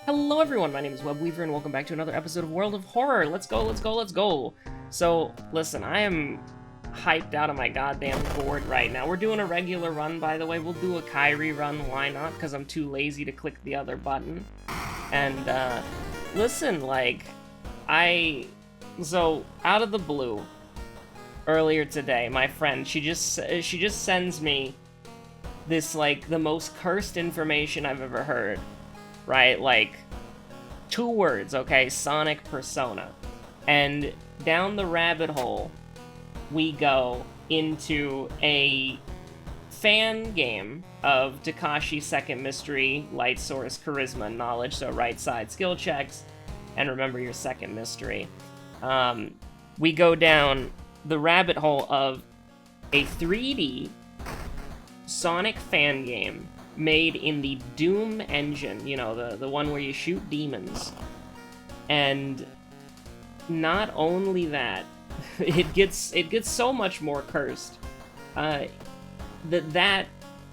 Hello everyone, my name is Webweaver and welcome back to another episode of World of Horror. Let's go, let's go, let's go. So, listen, I am hyped out of my goddamn gourd right now. We're doing a regular run, by the way. We'll do a Kirie run, why not? Because I'm too lazy to click the other button. And, listen, like, So, out of the blue, earlier today, my friend, she just sends me this, like, the most cursed information I've ever heard. Right? Like, 2 words, okay? Sonic Persona. And down the rabbit hole, we go into a fan game of Takashi's Second Mystery, Light Source, Charisma, Knowledge, so right side skill checks, and remember your second mystery. We go down the rabbit hole of a 3D Sonic fan game made in the Doom engine, you know, the one where you shoot demons. And not only that, it gets so much more cursed. That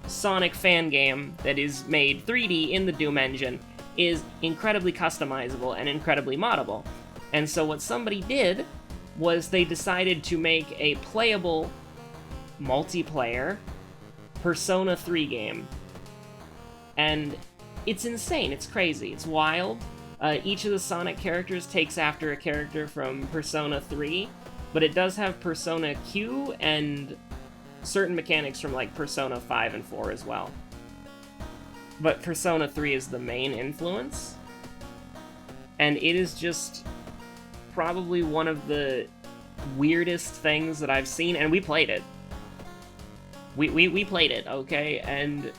Sonic fan game that is made 3D in the Doom engine is incredibly customizable and incredibly moddable. And so what somebody did was they decided to make a playable multiplayer Persona 3 game. And it's insane, it's crazy, it's wild. Each of the Sonic characters takes after a character from Persona 3, but it does have Persona Q and certain mechanics from like Persona 5 and 4 as well. But Persona 3 is the main influence, and it is just probably one of the weirdest things that I've seen, and we played it. We played it, okay? And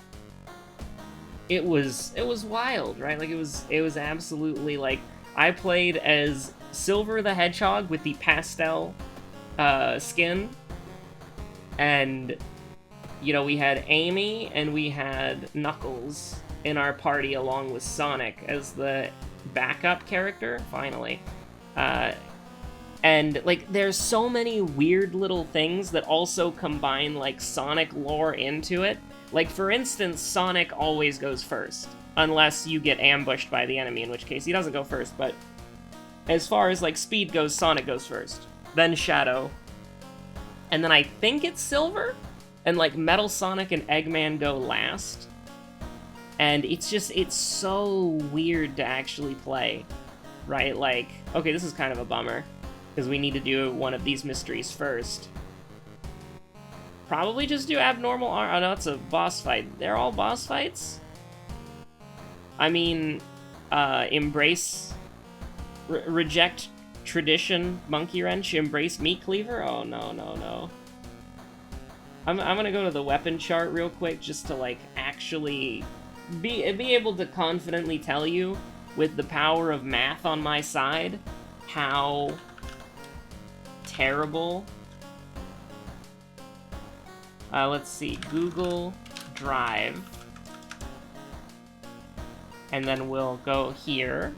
it was wild, right? Like, it was absolutely, like, I played as Silver the Hedgehog with the pastel skin, and, you know, we had Amy and we had Knuckles in our party along with Sonic as the backup character, finally. And, like, there's so many weird little things that also combine, like, Sonic lore into it. Like, for instance, Sonic always goes first, unless you get ambushed by the enemy, in which case he doesn't go first, but as far as, like, speed goes, Sonic goes first, then Shadow, and then I think it's Silver, and, like, Metal Sonic and Eggman go last, and it's so weird to actually play, right? Like, okay, this is kind of a bummer, because we need to do one of these mysteries first. Probably just do abnormal oh no, it's a boss fight. They're all boss fights? I mean, embrace... reject tradition, monkey wrench, embrace meat cleaver? Oh, no, no, no. I'm gonna go to the weapon chart real quick just to, like, actually be able to confidently tell you, with the power of math on my side, how terrible... let's see, Google Drive, and then we'll go here,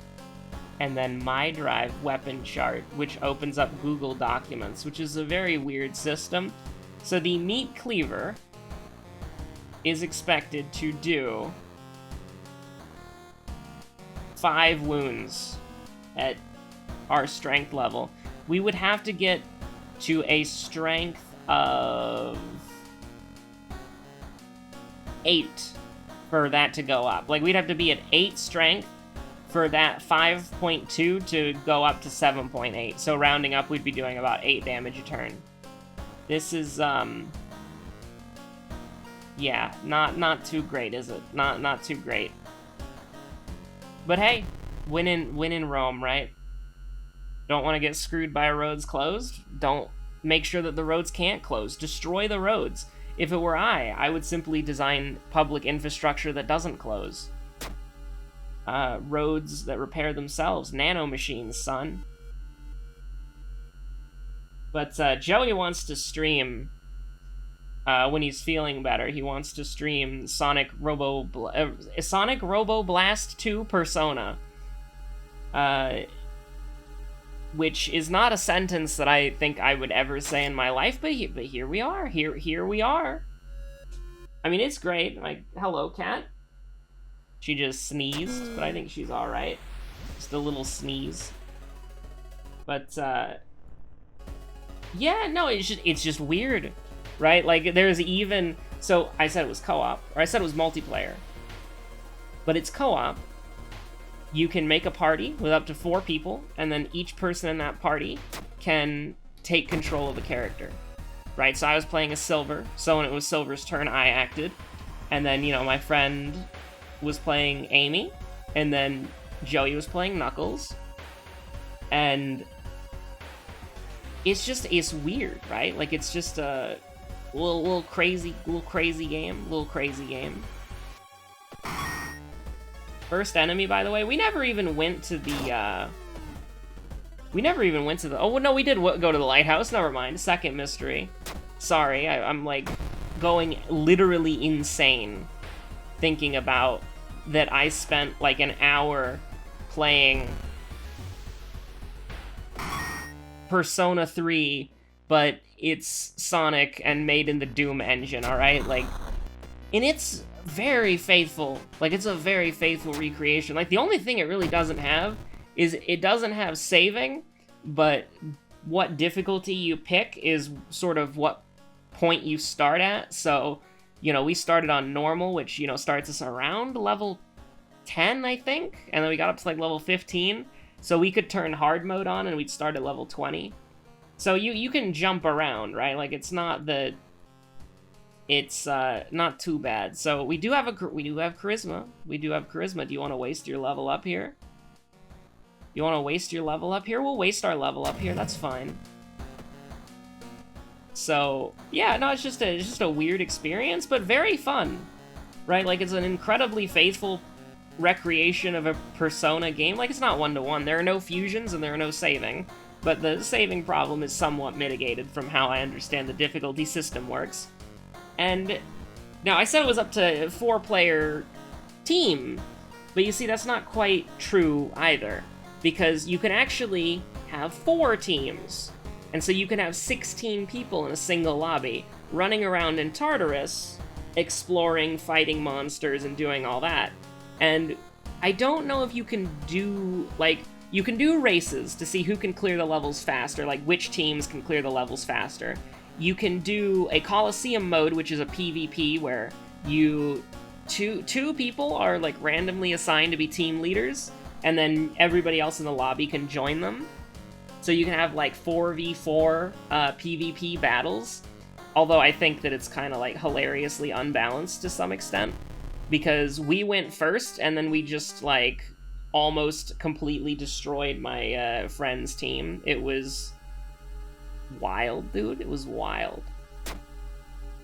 and then My Drive weapon chart, which opens up Google Documents, which is a very weird system. So the Meat Cleaver is expected to do 5 wounds at our strength level. We would have to get to a strength of 8 for that to go up. Like, we'd have to be at 8 strength for that 5.2 to go up to 7.8. So rounding up, we'd be doing about 8 damage a turn. This is, yeah, not too great, is it? Not too great. But hey, win in Rome, right? Don't want to get screwed by roads closed? Don't make sure that the roads can't close. Destroy the roads. If it were I would simply design public infrastructure that doesn't close. Roads that repair themselves. Nano machines, son. But Joey wants to stream when he's feeling better. He wants to stream Sonic Robo Blast 2 Persona. Which is not a sentence that I think I would ever say in my life, but here we are. Here we are. I mean, it's great. Like, hello, cat. She just sneezed, but I think she's alright. Just a little sneeze. But, yeah, no, it's just weird, right? Like, there's even... So, I said it was co-op, or I said it was multiplayer. But it's co-op. You can make a party with up to 4 people, and then each person in that party can take control of a character, right? So I was playing a Silver, so when it was Silver's turn, I acted. And then, you know, my friend was playing Amy, and then Joey was playing Knuckles. And it's weird, right? Like, it's just a little crazy game. First enemy, by the way, we never even went to the, oh, no, we did go to the lighthouse, never mind. Second mystery. Sorry, I'm, like, going literally insane thinking about that I spent, like, an hour playing Persona 3, but it's Sonic and made in the Doom engine, alright? Like, and it's very faithful. Like, it's a very faithful recreation. Like, the only thing it really doesn't have is it doesn't have saving, but what difficulty you pick is sort of what point you start at. So, you know, we started on normal, which, you know, starts us around level 10, I think, and then we got up to, like, level 15, so we could turn hard mode on, and we'd start at level 20. So you can jump around, right? Like, it's not the... It's not too bad. So we do have charisma. We do have charisma. Do you want to waste your level up here? You want to waste your level up here? We'll waste our level up here. That's fine. So yeah, no, it's just a weird experience, but very fun, right? Like, it's an incredibly faithful recreation of a Persona game. Like, it's not 1-to-1. There are no fusions and there are no saving, but the saving problem is somewhat mitigated from how I understand the difficulty system works. And now, I said it was up to 4-player team, but you see, that's not quite true either, because you can actually have 4 teams, and so you can have 16 people in a single lobby, running around in Tartarus, exploring, fighting monsters, and doing all that. And I don't know if you can do, like, you can do races to see who can clear the levels faster, like which teams can clear the levels faster. You can do a Coliseum mode, which is a PvP, where two people are, like, randomly assigned to be team leaders, and then everybody else in the lobby can join them. So you can have, like, 4v4 PvP battles, although I think that it's kind of, like, hilariously unbalanced to some extent, because we went first, and then we just, like, almost completely destroyed my friend's team. It was wild, dude. It was wild.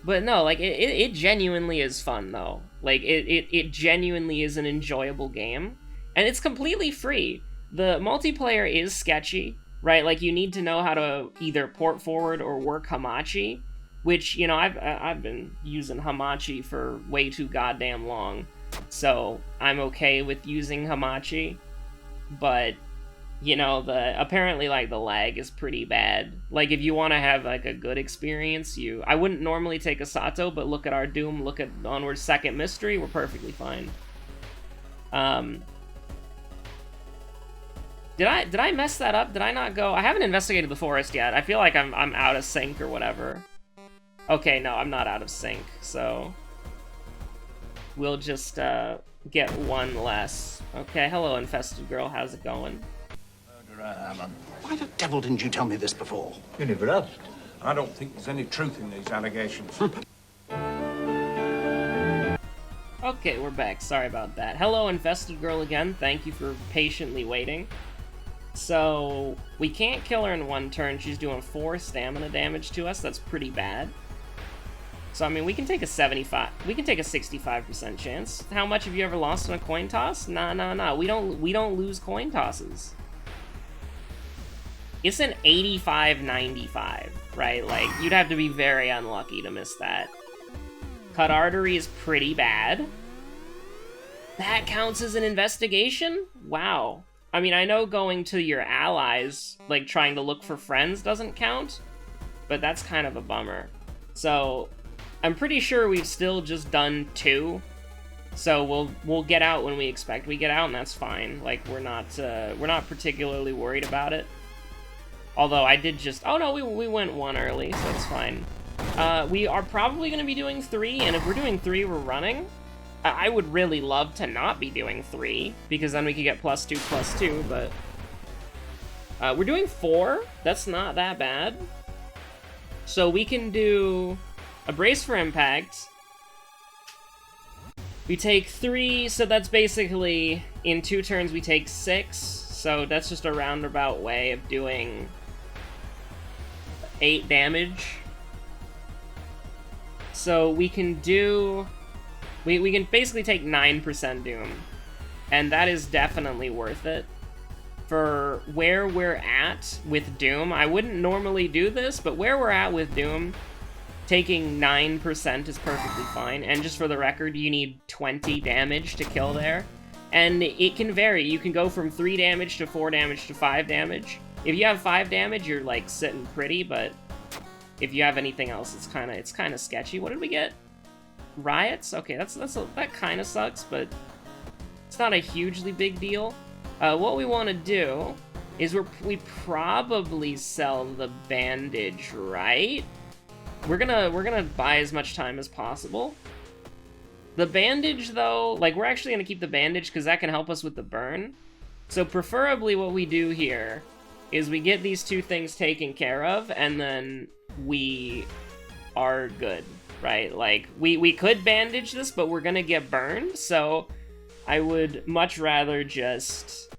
But no, like, it genuinely is fun, though. Like, it genuinely is an enjoyable game. And it's completely free. The multiplayer is sketchy, right? Like, you need to know how to either port forward or work Hamachi, which, you know, I've been using Hamachi for way too goddamn long. So, I'm okay with using Hamachi. But, you know, apparently, like, the lag is pretty bad. Like, if you want to have, like, a good experience, I wouldn't normally take a Sato, but look at our Doom, look at Onward's second mystery, we're perfectly fine. Did I mess that up? Did I not go? I haven't investigated the forest yet. I feel like I'm out of sync or whatever. Okay, no, I'm not out of sync, so we'll just get one less. Okay, hello, infested girl, how's it going? Why the devil didn't you tell me this before? You never asked. I don't think there's any truth in these allegations. Okay, we're back. Sorry about that. Hello, infested girl again. Thank you for patiently waiting. So, we can't kill her in one turn. She's doing 4 stamina damage to us. That's pretty bad. So, I mean, we can take a 65% chance. How much have you ever lost in a coin toss? Nah. We don't lose coin tosses. It's an 85-95, right? Like, you'd have to be very unlucky to miss that. Cut artery is pretty bad. That counts as an investigation? Wow. I mean, I know going to your allies, like trying to look for friends, doesn't count, but that's kind of a bummer. So, I'm pretty sure we've still just done 2, So we'll get out when we expect we get out, and that's fine. Like, we're not particularly worried about it. Although I did just... Oh no, we went 1 early, so that's fine. We are probably going to be doing 3, and if we're doing 3, we're running. I would really love to not be doing 3, because then we could get +2/+2, but... we're doing 4. That's not that bad. So we can do a Brace for Impact. We take 3, so that's basically, in 2 turns we take 6. So that's just a roundabout way of doing 8 damage. So we can do... We can basically take 9% Doom. And that is definitely worth it. For where we're at with Doom, I wouldn't normally do this, but where we're at with Doom, taking 9% is perfectly fine. And just for the record, you need 20 damage to kill there. And it can vary. You can go from 3 damage to 4 damage to 5 damage. If you have 5 damage, you're like sitting pretty, but if you have anything else, it's kind of sketchy. What did we get? Riots? Okay, that kind of sucks, but it's not a hugely big deal. What we want to do is we probably sell the bandage, right? We're gonna buy as much time as possible. The bandage, though, like, we're actually gonna keep the bandage because that can help us with the burn. So preferably what we do here is we get these 2 things taken care of, and then we are good, right? Like, we could bandage this, but we're gonna get burned, so I would much rather just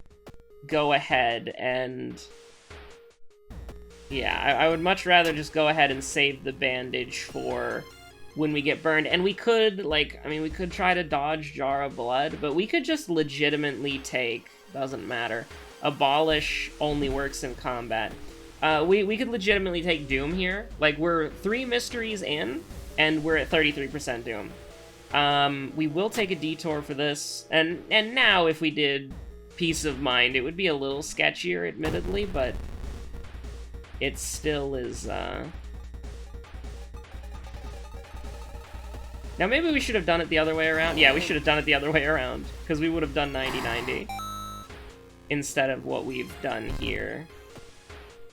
go ahead and... Yeah, I would much rather just go ahead and save the bandage for when we get burned. And we could, like, I mean, we could try to dodge Jar of Blood, but we could just legitimately take, doesn't matter, Abolish only works in combat. We could legitimately take Doom here. Like, we're 3 mysteries in, and we're at 33% Doom. We will take a detour for this, and now if we did Peace of Mind, it would be a little sketchier, admittedly, but it still is, Now, maybe we should have done it the other way around. Yeah, we should have done it the other way around, because we would have done 90-90 instead of what we've done here.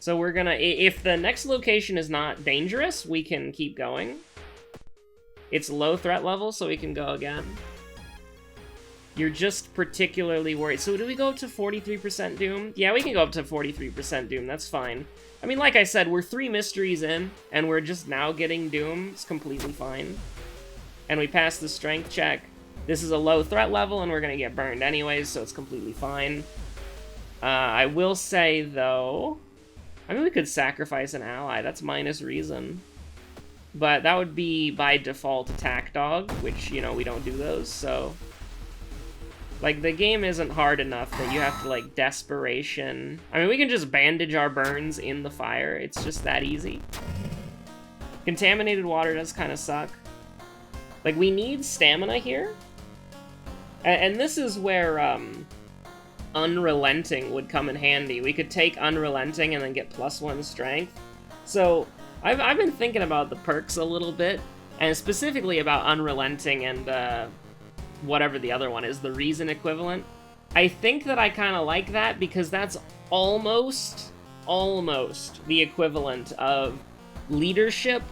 So we're gonna... If the next location is not dangerous, we can keep going. It's low threat level, so we can go again. You're just particularly worried. So do we go up to 43% Doom? Yeah, we can go up to 43% Doom. That's fine. I mean, like I said, we're 3 mysteries in, and we're just now getting Doom. It's completely fine. And we passed the strength check. This is a low threat level, and we're gonna get burned anyways, so it's completely fine. I will say, though... I mean, we could sacrifice an ally. That's minus reason. But that would be, by default, attack dog, which, you know, we don't do those, so... Like, the game isn't hard enough that you have to, like, desperation... I mean, we can just bandage our burns in the fire. It's just that easy. Contaminated water does kind of suck. Like, we need stamina here. And this is where, Unrelenting would come in handy. We could take Unrelenting and then get +1 strength. So, I've been thinking about the perks a little bit, and specifically about Unrelenting and, whatever the other one is, the Reason equivalent. I think that I kind of like that because that's almost the equivalent of Leadership,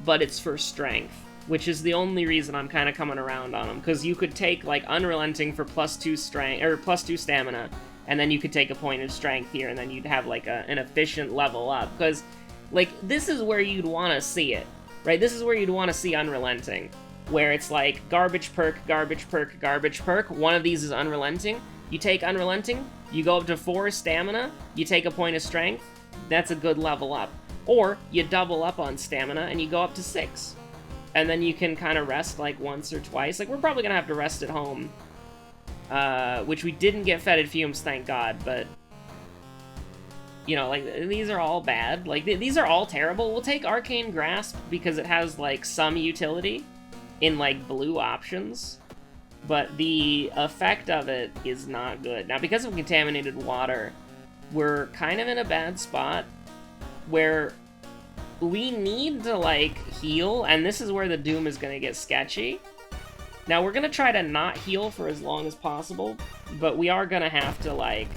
but it's for strength, which is the only reason I'm kind of coming around on them, because you could take, like, Unrelenting for +2 strength, or +2 stamina, and then you could take a point of strength here, and then you'd have, like, an efficient level up, because, like, this is where you'd want to see it, right? This is where you'd want to see Unrelenting, where it's like, garbage perk, garbage perk, garbage perk, one of these is Unrelenting, you take Unrelenting, you go up to 4 stamina, you take a point of strength, that's a good level up. Or, you double up on stamina, and you go up to 6. And then you can kind of rest, like, once or twice. Like, we're probably gonna have to rest at home. Which we didn't get Fetid Fumes, thank God, but... You know, like, these are all bad. Like, these are all terrible. We'll take Arcane Grasp because it has, like, some utility in, like, blue options. But the effect of it is not good. Now, because of Contaminated Water, we're kind of in a bad spot where we need to, like, heal, and this is where the Doom is gonna get sketchy. Now, we're gonna try to not heal for as long as possible, but we are gonna have to, like...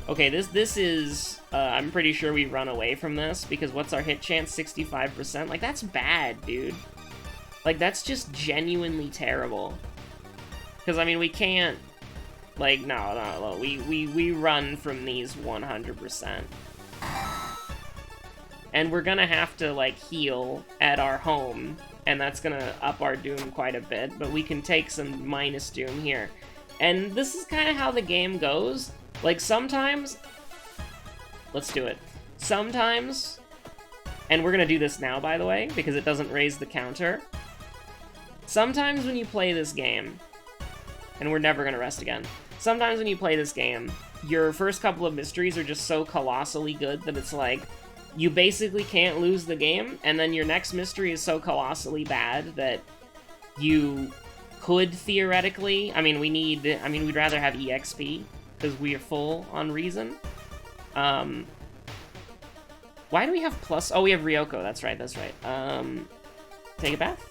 Okay, this is... I'm pretty sure we run away from this, because what's our hit chance? 65%? Like, that's bad, dude. Like, that's just genuinely terrible. Because, I mean, we can't... Like, no, we run from these 100%. And we're gonna have to, like, heal at our home, and that's gonna up our doom quite a bit, but we can take some minus doom here. And this is kind of how the game goes. Like, sometimes... Let's do it. Sometimes... And we're gonna do this now, by the way, because it doesn't raise the counter. Sometimes when you play this game... And we're never gonna rest again. Sometimes when you play this game, your first couple of mysteries are just so colossally good that it's like... You basically can't lose the game, and then your next mystery is so colossally bad that you could theoretically... I mean, we'd rather have EXP, because we are full on reason. Why do we have plus... Oh, we have Ryoko, that's right. Take a bath.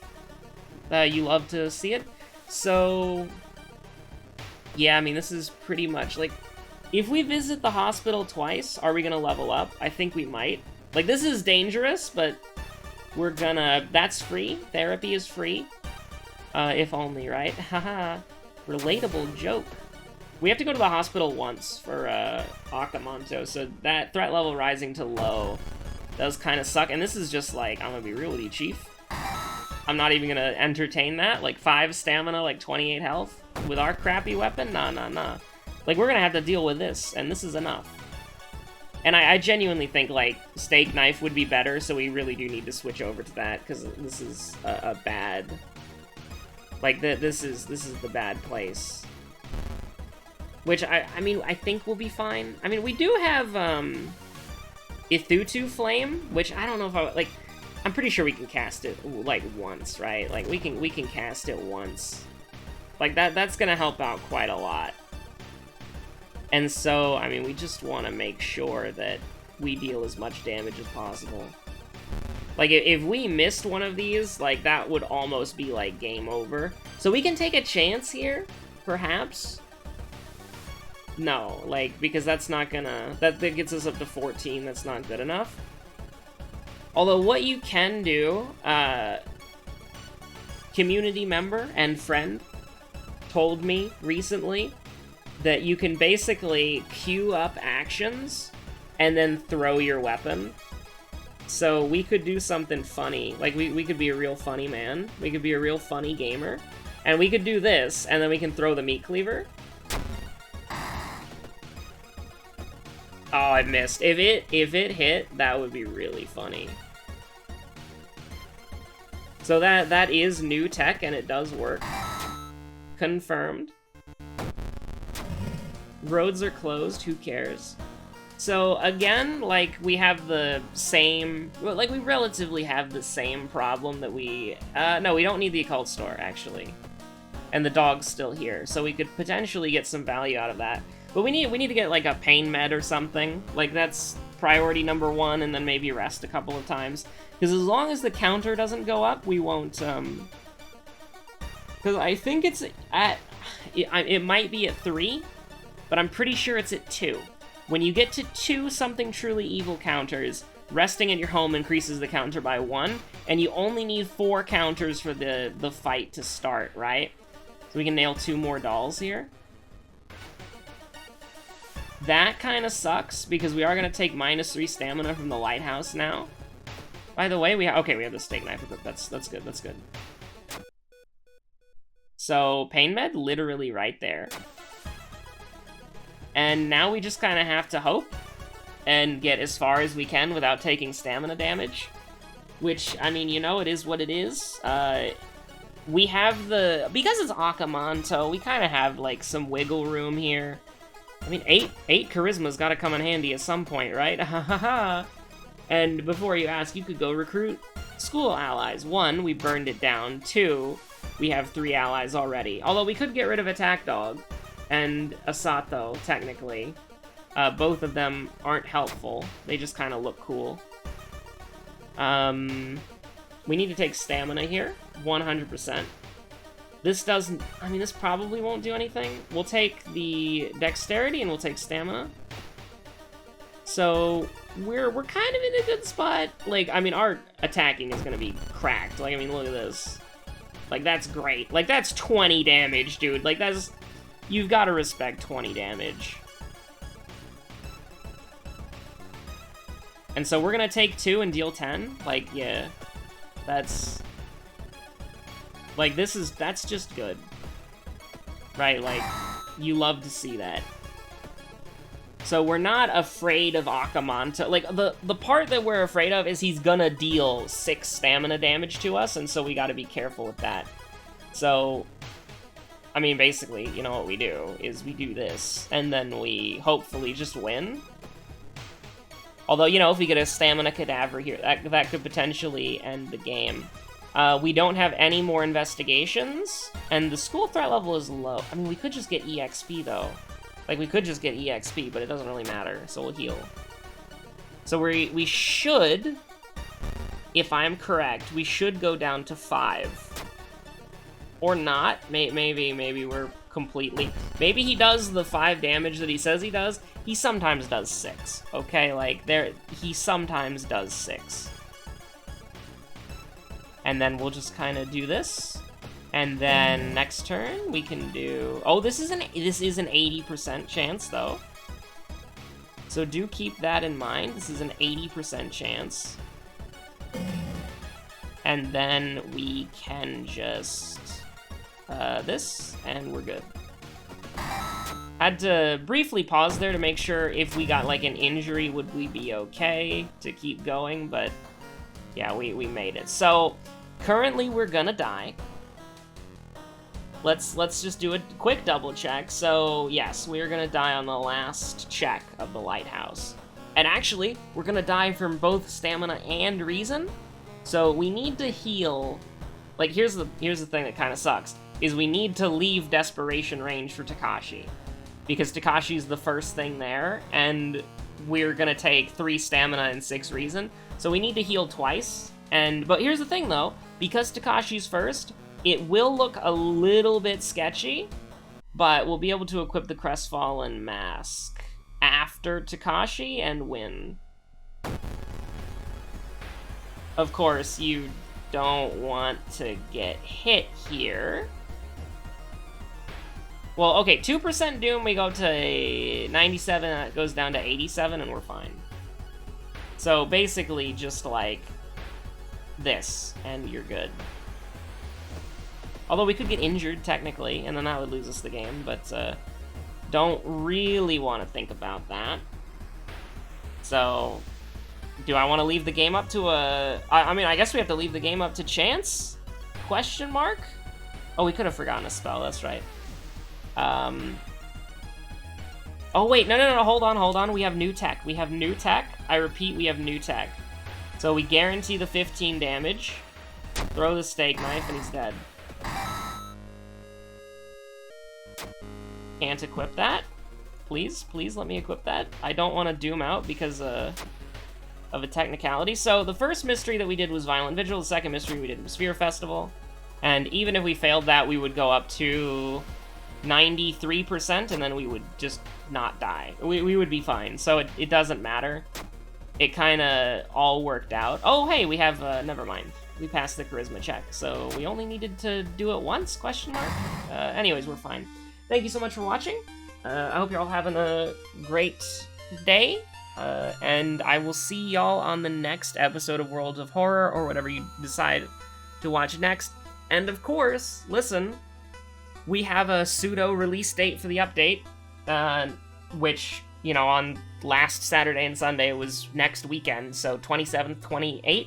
You love to see it. So, yeah, I mean, this is pretty much, like... If we visit the hospital twice, are we gonna level up? I think we might. Like, this is dangerous, but we're gonna... That's free. Therapy is free. If only, right? Haha. Relatable joke. We have to go to the hospital once for, Akamanto, so that threat level rising to low does kind of suck. And this is just, like, I'm gonna be real with you, Chief. I'm not even gonna entertain that. Like, 5 stamina, like, 28 health with our crappy weapon? Nah. Like, we're gonna have to deal with this, and this is enough. And I genuinely think, like, steak knife would be better, so we really do need to switch over to that, because this is a bad... Like, this is the bad place. Which, I mean, I think we'll be fine. I mean, we do have, Ithotu Flame, which I don't know if like, I'm pretty sure we can cast it, like, once, right? Like, we can cast it once. Like, that's gonna help out quite a lot. And so, I mean, we just want to make sure that we deal as much damage as possible. Like, if we missed one of these, like, that would almost be, like, game over. So we can take a chance here, perhaps. No, like, because that's not gonna... That gets us up to 14, that's not good enough. Although, what you can do, community member and friend told me recently that you can basically queue up actions and then throw your weapon. So we could do something funny. Like, we could be a real funny man. We could be a real funny gamer. And we could do this, and then we can throw the meat cleaver. Oh, I missed. If it hit, that would be really funny. So that is new tech, and it does work. Confirmed. Roads are closed, who cares? So, again, like, we have the same... Like, we relatively have the same problem that we... no, we don't need the occult store, actually. And the dog's still here, so we could potentially get some value out of that. But we need to get, like, a pain med or something. Like, that's priority number 1, and then maybe rest a couple of times. Because as long as the counter doesn't go up, we won't, Because I think it's at... It might be at 3, but I'm pretty sure it's at 2. When you get to 2 something truly evil counters, resting at your home increases the counter by 1, and you only need 4 counters for the fight to start, right? So we can nail 2 more dolls here. That kind of sucks, because we are going to take -3 stamina from the lighthouse now. By the way, we have the steak knife, but that's good, that's good. So, pain med, literally right there. And now we just kind of have to hope and get as far as we can without taking stamina damage. Which, I mean, you know, it is what it is. We have because it's Akamanto, we kind of have, like, some wiggle room here. I mean, 8 charisma's gotta come in handy at some point, right? And before you ask, you could go recruit school allies. 1, we burned it down. 2, we have 3 allies already. Although we could get rid of Attack Dog and Asato, technically. Both of them aren't helpful. They just kind of look cool. We need to take stamina here, 100%. This doesn't... I mean, this probably won't do anything. We'll take the dexterity and we'll take stamina. So, we're kind of in a good spot. Like, I mean, our attacking is gonna be cracked. Like, I mean, look at this. Like, that's great. Like, that's 20 damage, dude. Like, that's... You've got to respect 20 damage. And so we're gonna take 2 and deal 10? Like, yeah. That's... Like, that's just good. Right, like, you love to see that. So we're not afraid of Akamanto. Like, the part that we're afraid of is he's gonna deal 6 stamina damage to us, and so we gotta be careful with that. So, I mean, basically, you know what we do, is we do this, and then we hopefully just win. Although, you know, if we get a stamina cadaver here, that could potentially end the game. We don't have any more investigations, and the school threat level is low. I mean, we could just get EXP, though. Like, we could just get EXP, but it doesn't really matter, so we'll heal. So we should, if I'm correct, we should go down to 5. Or not. Maybe we're completely... Maybe he does the 5 damage that he says he does. He sometimes does 6, okay? Like, he sometimes does 6. And then we'll just kind of do this. And then next turn, we can do... Oh, this is an 80% chance, though. So do keep that in mind. This is an 80% chance. And then we can just... this, and we're good. Had to briefly pause there to make sure if we got, like, an injury, would we be okay to keep going, but... Yeah, we made it. So... Currently, we're gonna die. Let's just do a quick double check. So, yes, we're gonna die on the last check of the lighthouse. And actually, we're gonna die from both stamina and reason. So, we need to heal... Like, here's the thing that kind of sucks, is we need to leave desperation range for Takashi. Because Takashi's the first thing there, and we're gonna take 3 stamina and 6 reason. So we need to heal twice. But here's the thing, though. Because Takashi's first, it will look a little bit sketchy, but we'll be able to equip the Crestfallen Mask after Takashi and win. Of course, you don't want to get hit here. Well, okay, 2% Doom, we go to 97, and it goes down to 87, and we're fine. So basically, just like... this, and you're good. Although we could get injured, technically, and then that would lose us the game, but don't really want to think about that. So, do I want to leave the game up to a... I mean, I guess we have to leave the game up to chance? Question mark? Oh, we could have forgotten a spell, that's right. Oh, wait, no, hold on. We have new tech. I repeat, we have new tech. So we guarantee the 15 damage, throw the steak knife, and he's dead. Can't equip that. Please let me equip that. I don't want to doom out because of a technicality. So the first mystery that we did was Violent Vigil, the second mystery we did was Sphere Festival. And even if we failed that, we would go up to 93%, and then we would just not die. We would be fine, so it doesn't matter. It kind of all worked out. Oh, hey, we have, never mind. We passed the charisma check, so we only needed to do it once, question mark? Anyways, we're fine. Thank you so much for watching. I hope you're all having a great day, and I will see y'all on the next episode of Worlds of Horror, or whatever you decide to watch next. And of course, listen, we have a pseudo release date for the update, which, you know, on last Saturday and Sunday was next weekend, so 27th, 28th.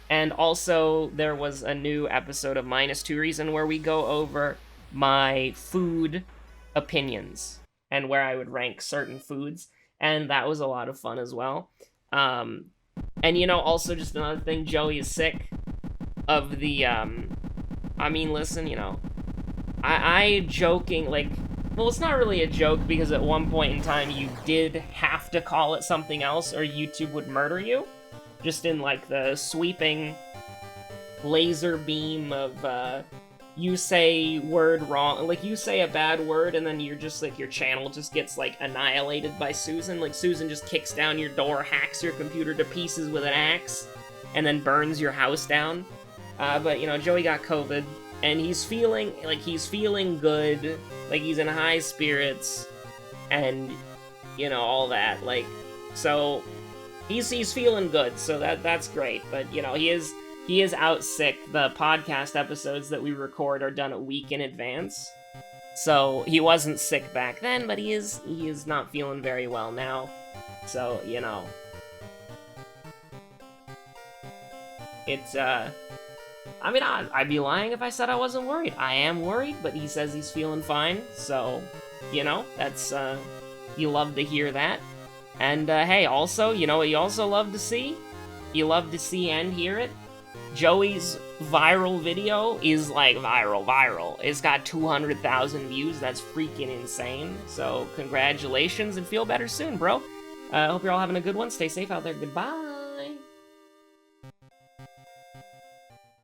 And also, there was a new episode of Minus 2 Reason where we go over my food opinions and where I would rank certain foods, and that was a lot of fun as well. And, you know, also just another thing, Joey is sick of the, I mean, listen, you know, I joking, like, well, it's not really a joke, because at one point in time you did have to call it something else or YouTube would murder you. Just in, like, the sweeping laser beam of you say word wrong, like you say a bad word and then you're just like, your channel just gets like annihilated by Susan. Like Susan just kicks down your door, hacks your computer to pieces with an axe, and then burns your house down. But you know, Joey got COVID, and he's feeling good, like he's in high spirits, and you know, all that, like, so he's feeling good, so that's great. But you know, he is out sick. The podcast episodes that we record are done a week in advance, so he wasn't sick back then, but he is not feeling very well now. So you know, it's I mean, I'd be lying if I said I wasn't worried. I am worried, but he says he's feeling fine, so, you know, that's, you love to hear that. And, hey, also, you know what you also love to see? You love to see and hear it? Joey's viral video is, like, viral. It's got 200,000 views. That's freaking insane. So, congratulations, and feel better soon, bro. I hope you're all having a good one. Stay safe out there. Goodbye.